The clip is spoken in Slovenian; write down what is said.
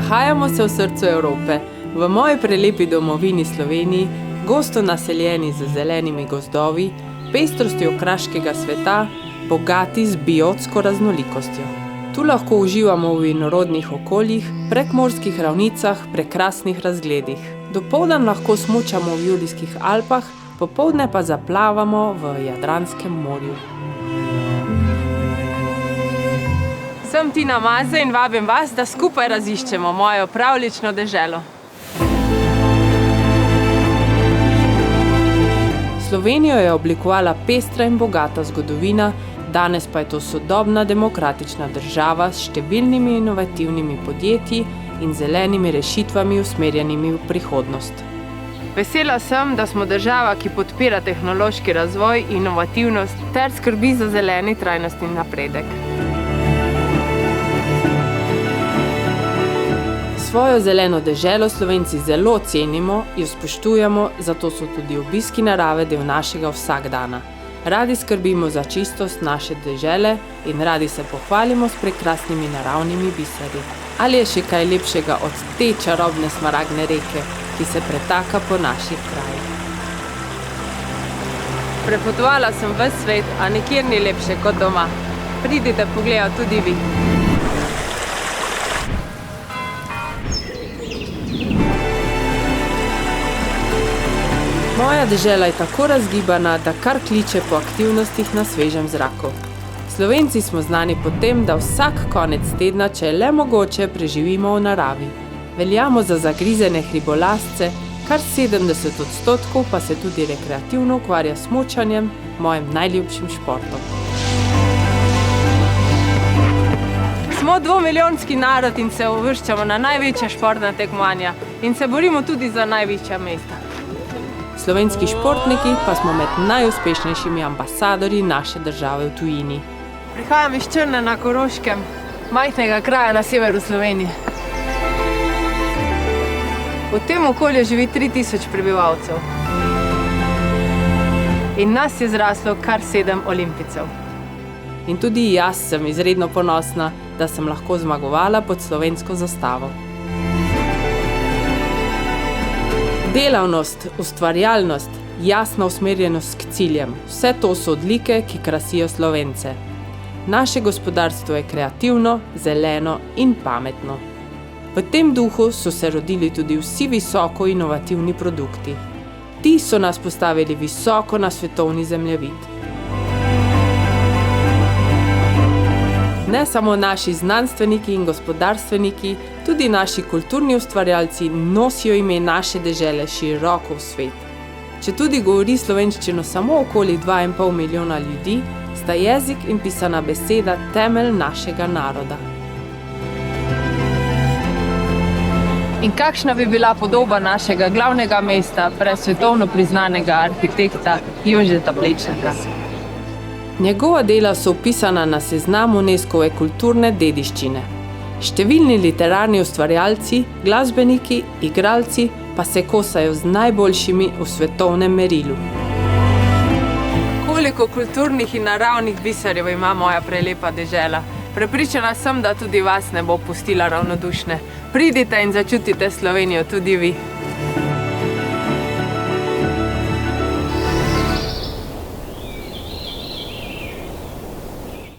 Nahajamo se v srcu Evrope, v moji prelepi domovini Sloveniji, gosto naseljeni z zelenimi gozdovi, pestrostjo kraškega sveta, bogati z biotsko raznolikostjo. Tu lahko uživamo v vinorodnih okoljih, prekmorskih ravnicah, prekrasnih razgledih. Dopoldan lahko smučamo v Julijskih Alpah, popoldne pa zaplavamo v Jadranskem morju. Sem Tina Maze in vabim vas, da skupaj raziščemo mojo pravljično deželo. Slovenijo je oblikovala pestra in bogata zgodovina, danes pa je to sodobna demokratična država s številnimi inovativnimi podjetji in zelenimi rešitvami usmerjenimi v prihodnost. Vesela sem, da smo država, ki podpira tehnološki razvoj, inovativnost ter skrbi za zeleni trajnostni napredek. Svojo zeleno deželo Slovenci zelo cenimo, jo spoštujemo, zato so tudi obiski narave del našega vsakdana. Radi skrbimo za čistost naše dežele in radi se pohvalimo s prekrasnimi naravnimi biseri. Ali je še kaj lepšega od te čarobne smaragdne reke, ki se pretaka po naših krajih? Prepotovala sem ves svet, a nikjer ni lepše kot doma. Pridite pogledati tudi vi. Moja dežela je tako razgibana, da kar kliče po aktivnostih na svežem zraku. Slovenci smo znani po tem, da vsak konec tedna, če je le mogoče, preživimo v naravi. Veljamo za zagrizene hribolazce, kar 70% pa se tudi rekreativno ukvarja s smučanjem, mojim najljubšim športom. Smo 2-milijonski narod in se uvrščamo na največja športna tekmovanja in se borimo tudi za največja mesta. Slovenski športniki pa smo med najuspešnejšimi ambasadorji naše države v tujini. Prihajam iz Črne na Koroškem, majhnega kraja na severu Slovenije. V tem okolju živi 3000 prebivalcev. In nas je zraslo kar 7 olimpijcev. In tudi jaz sem izredno ponosna, da sem lahko zmagovala pod slovensko zastavo. Delavnost, ustvarjalnost, jasna usmerjenost k ciljem, vse to so odlike, ki krasijo Slovence. Naše gospodarstvo je kreativno, zeleno in pametno. V tem duhu so se rodili tudi vsi visoko inovativni produkti. Ti so nas postavili visoko na svetovni zemljevid. Ne samo naši znanstveniki in gospodarstveniki, tudi naši kulturni ustvarjalci nosijo ime naše dežele široko v svet. Četudi govori slovenščino samo okoli 2,5 milijona ljudi, sta jezik in pisana beseda temelj našega naroda. In kakšna bi bila podoba našega glavnega mesta brez svetovno priznanega arhitekta Jožeta Plečnika? Njegova dela so vpisana na seznam UNESCOve kulturne dediščine. Številni literarni ustvarjalci, glasbeniki, igralci pa se kosajo z najboljšimi v svetovnem merilu. Koliko kulturnih in naravnih biserjev ima moja prelepa dežela. Prepričana sem, da tudi vas ne bo pustila ravnodušne. Pridite in začutite Slovenijo tudi vi.